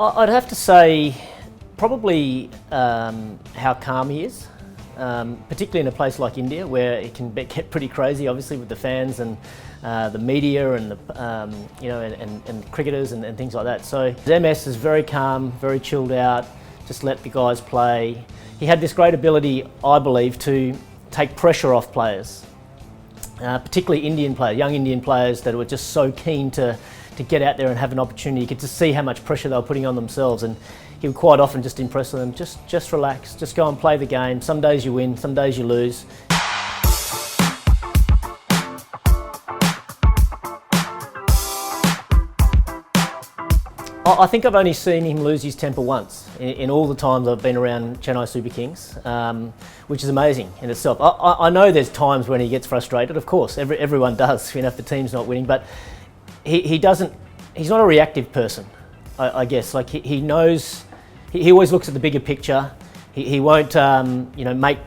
I'd have to say probably how calm he is, particularly in a place like India where it can get pretty crazy, obviously, with the fans and the media and the and cricketers and things like that. So MS is very calm, very chilled out, just let the guys play. He had this great ability, I believe, to take pressure off players, particularly Indian players, young Indian players that were just so keen to get out there and have an opportunity. You could just see how much pressure they were putting on themselves, and he would quite often just impress them, just relax, just go and play the game. Some days you win, some days you lose. I think I've only seen him lose his temper once in all the times I've been around Chennai Super Kings, which is amazing in itself. I know there's times when he gets frustrated, of course, everyone does, if the team's not winning, but he doesn't, he's not a reactive person, I guess. Like he knows, he always looks at the bigger picture. He won't make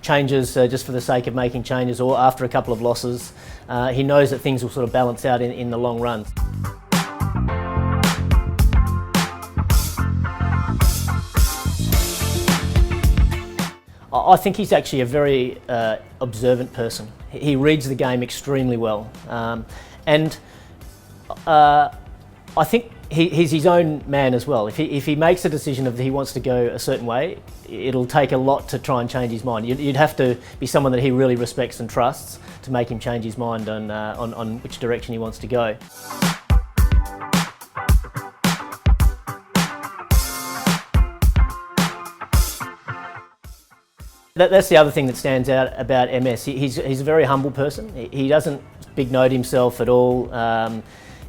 changes just for the sake of making changes or after a couple of losses. He knows that things will sort of balance out in the long run. I think he's actually a very observant person. He reads the game extremely well, and I think he's his own man as well. If he makes a decision that he wants to go a certain way, it'll take a lot to try and change his mind. You'd have to be someone that he really respects and trusts to make him change his mind on which direction he wants to go. That's the other thing that stands out about MS. He's a very humble person. He doesn't big note himself at all.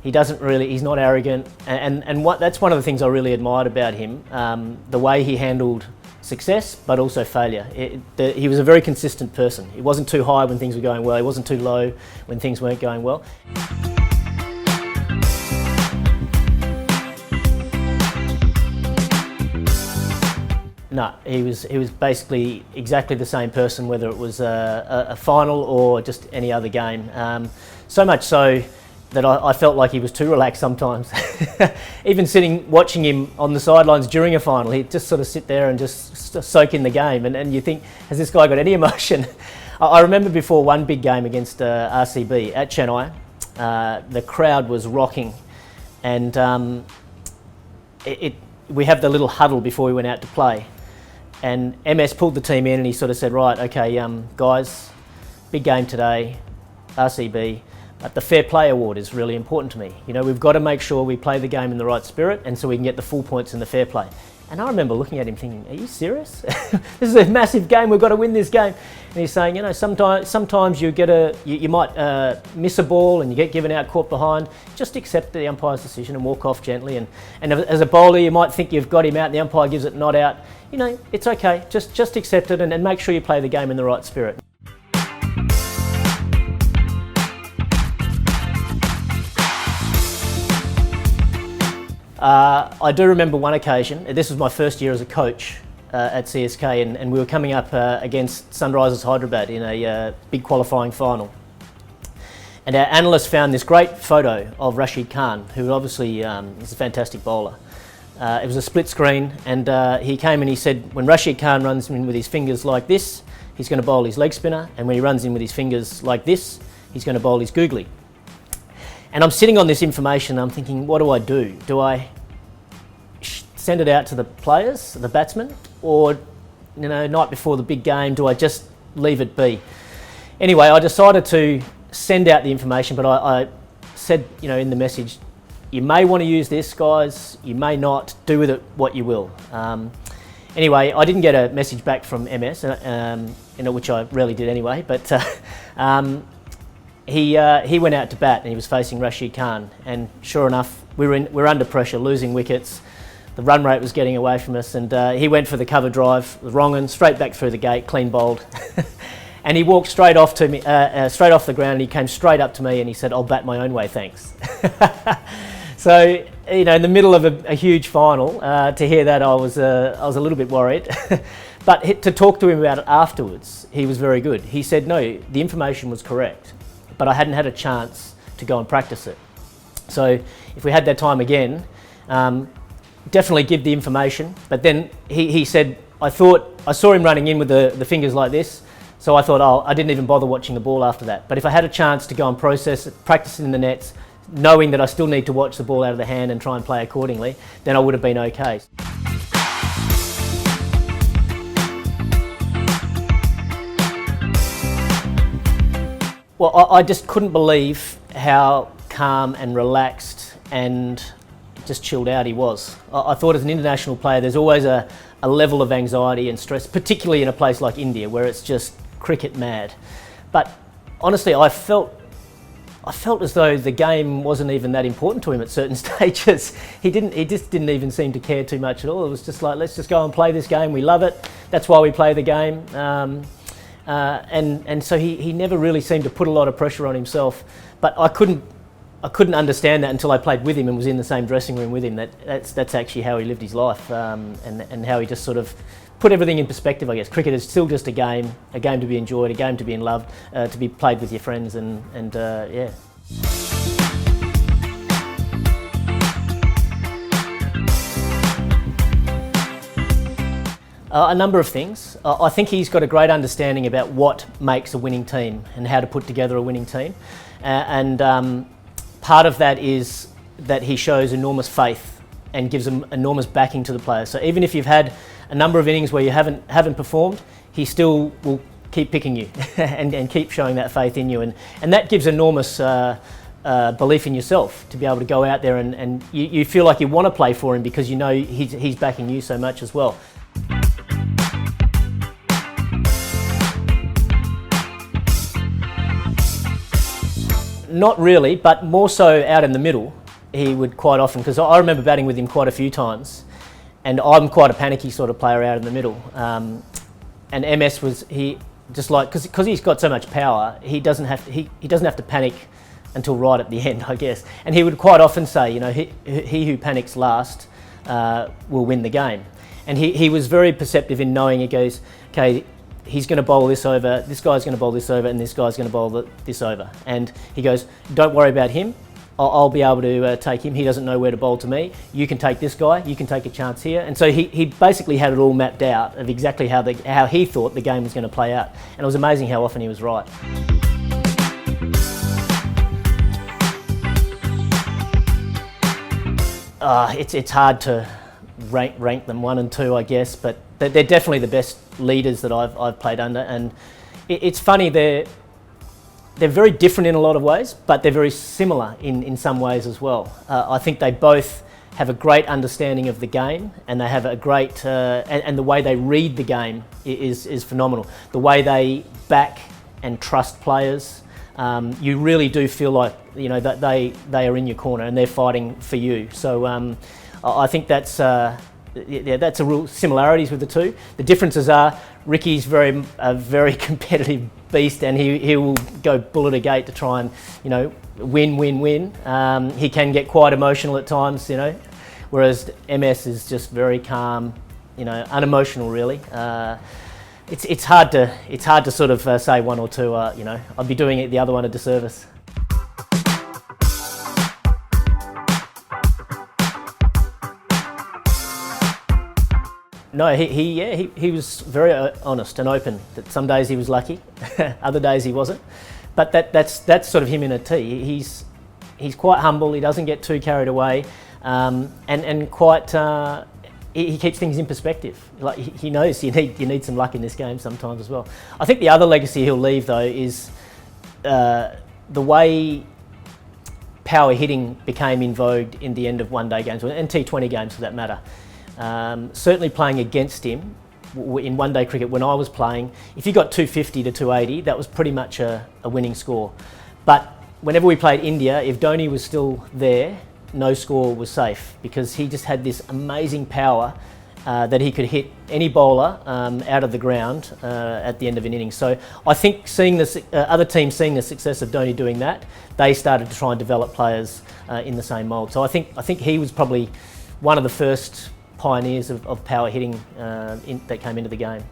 He's not arrogant, and that's one of the things I really admired about him. The way he handled success, but also failure. He was a very consistent person. He wasn't too high when things were going well. He wasn't too low when things weren't going well. No, he was basically exactly the same person, whether it was a final or just any other game. So much so that I felt like he was too relaxed sometimes. Even watching him on the sidelines during a final, he'd just sort of sit there and just soak in the game, and you think, has this guy got any emotion? I remember before one big game against RCB at Chennai, the crowd was rocking, and we have the little huddle before we went out to play. And MS pulled the team in and he sort of said, right, okay, guys, big game today, RCB, but the Fair Play Award is really important to me. You know, we've got to make sure we play the game in the right spirit and so we can get the full points in the fair play. And I remember looking at him thinking, are you serious? This is a massive game, we've got to win this game. And he's saying, you know, sometimes you might miss a ball and you get given out caught behind. Just accept the umpire's decision and walk off gently. And as a bowler, you might think you've got him out and the umpire gives it not out. You know, it's okay, just accept it and make sure you play the game in the right spirit. I do remember one occasion, this was my first year as a coach at CSK, and we were coming up against Sunrisers Hyderabad in a big qualifying final. And our analyst found this great photo of Rashid Khan, who obviously is a fantastic bowler. It was a split screen, and he came and he said, when Rashid Khan runs in with his fingers like this, he's going to bowl his leg spinner, and when he runs in with his fingers like this, he's going to bowl his googly. And I'm sitting on this information, I'm thinking, what do? Do I send it out to the players, the batsmen, or, you know, night before the big game, do I just leave it be? Anyway, I decided to send out the information, but I said, you know, in the message, you may want to use this, guys, you may not, do with it what you will. Anyway, I didn't get a message back from MS, which I rarely did anyway, but he went out to bat and he was facing Rashid Khan, and sure enough, we're under pressure, losing wickets. The run rate was getting away from us, and he went for the cover drive, the wrong one, straight back through the gate, clean bowled. And he walked straight off to me, straight off the ground, and he came straight up to me and he said, "I'll bat my own way, thanks." So, you know, in the middle of a huge final, to hear that, I was a little bit worried. But to talk to him about it afterwards, he was very good. He said, no, the information was correct, but I hadn't had a chance to go and practice it. So if we had that time again, definitely give the information. But then he said, I saw him running in with the fingers like this, so I thought, oh, I didn't even bother watching the ball after that. But if I had a chance to go and process it, practice it in the nets, knowing that I still need to watch the ball out of the hand and try and play accordingly, then I would have been okay. Well, I just couldn't believe how calm and relaxed and just chilled out he was. I thought as an international player there's always a level of anxiety and stress, particularly in a place like India where it's just cricket mad. But honestly, I felt as though the game wasn't even that important to him at certain stages. He just didn't even seem to care too much at all. It was just like, let's just go and play this game. We love it. That's why we play the game. And so he never really seemed to put a lot of pressure on himself. But I couldn't understand that until I played with him and was in the same dressing room with him. That's actually how he lived his life, and how he just sort of put everything in perspective, I guess. Cricket is still just a game to be enjoyed, a game to be loved, to be played with your friends, and yeah. A number of things. I think he's got a great understanding about what makes a winning team and how to put together a winning team. Part of that is that he shows enormous faith and gives them enormous backing to the players. So even if you've had a number of innings where you haven't performed, he still will keep picking you and keep showing that faith in you. And that gives enormous belief in yourself to be able to go out there and you feel like you want to play for him because you know he's backing you so much as well. Not really, but more so out in the middle. He would quite often, because I remember batting with him quite a few times, and I'm quite a panicky sort of player out in the middle. And MS was because he's got so much power, he doesn't have to panic until right at the end, I guess. And he would quite often say, you know, he who panics last will win the game. And he was very perceptive in knowing, he goes, okay, he's going to bowl this over, this guy's going to bowl this over, and this guy's going to bowl this over. And he goes, don't worry about him. I'll be able to take him. He doesn't know where to bowl to me. You can take this guy. You can take a chance here. And so he basically had it all mapped out of exactly how he thought the game was going to play out. And it was amazing how often he was right. It's hard to rank them 1 and 2, I guess, but they're definitely the best leaders that I've played under. And it's funny, they're very different in a lot of ways, but they're very similar in some ways as well. I think they both have a great understanding of the game, and they have a great and the way they read the game is phenomenal. The way they back and trust players, you really do feel like, you know, that they are in your corner and they're fighting for you. So I think that's a real similarities with the two. The differences are Ricky's a very competitive beast, and he will go bullet a gate to try and, you know, win. He can get quite emotional at times, you know, whereas MS is just very calm, you know, unemotional really. It's hard to sort of say 1 or 2. You know, I'd be doing the other one a disservice. No, he was very honest and open. That some days he was lucky, other days he wasn't. But that's sort of him in a T. He's quite humble. He doesn't get too carried away, and quite. He keeps things in perspective. Like he knows you need some luck in this game sometimes as well. I think the other legacy he'll leave though is the way power hitting became in vogue in the end of one-day games and T20 games for that matter. Certainly playing against him in one-day cricket when I was playing, if you got 250 to 280, that was pretty much a winning score. But whenever we played India, if Dhoni was still there, no score was safe because he just had this amazing power that he could hit any bowler out of the ground at the end of an innings. So I think seeing other teams seeing the success of Dhoni doing that, they started to try and develop players in the same mould. So I think he was probably one of the first pioneers of power hitting that came into the game.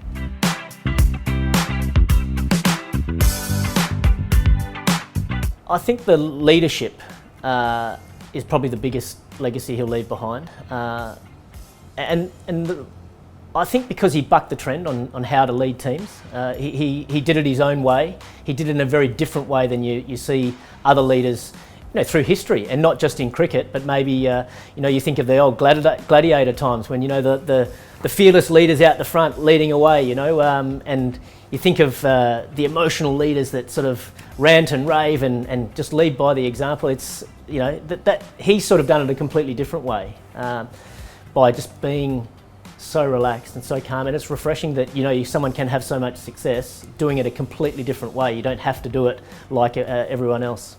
I think the leadership is probably the biggest legacy he'll leave behind. and I think because he bucked the trend on how to lead teams, he did it his own way. He did it in a very different way than you see other leaders, through history, and not just in cricket, but maybe you think of the old gladiator times when the fearless leaders out the front leading away, and you think of the emotional leaders that sort of rant and rave and just lead by the example. It's that he's sort of done it a completely different way, by just being so relaxed and so calm, and it's refreshing that someone can have so much success doing it a completely different way. You don't have to do it like everyone else.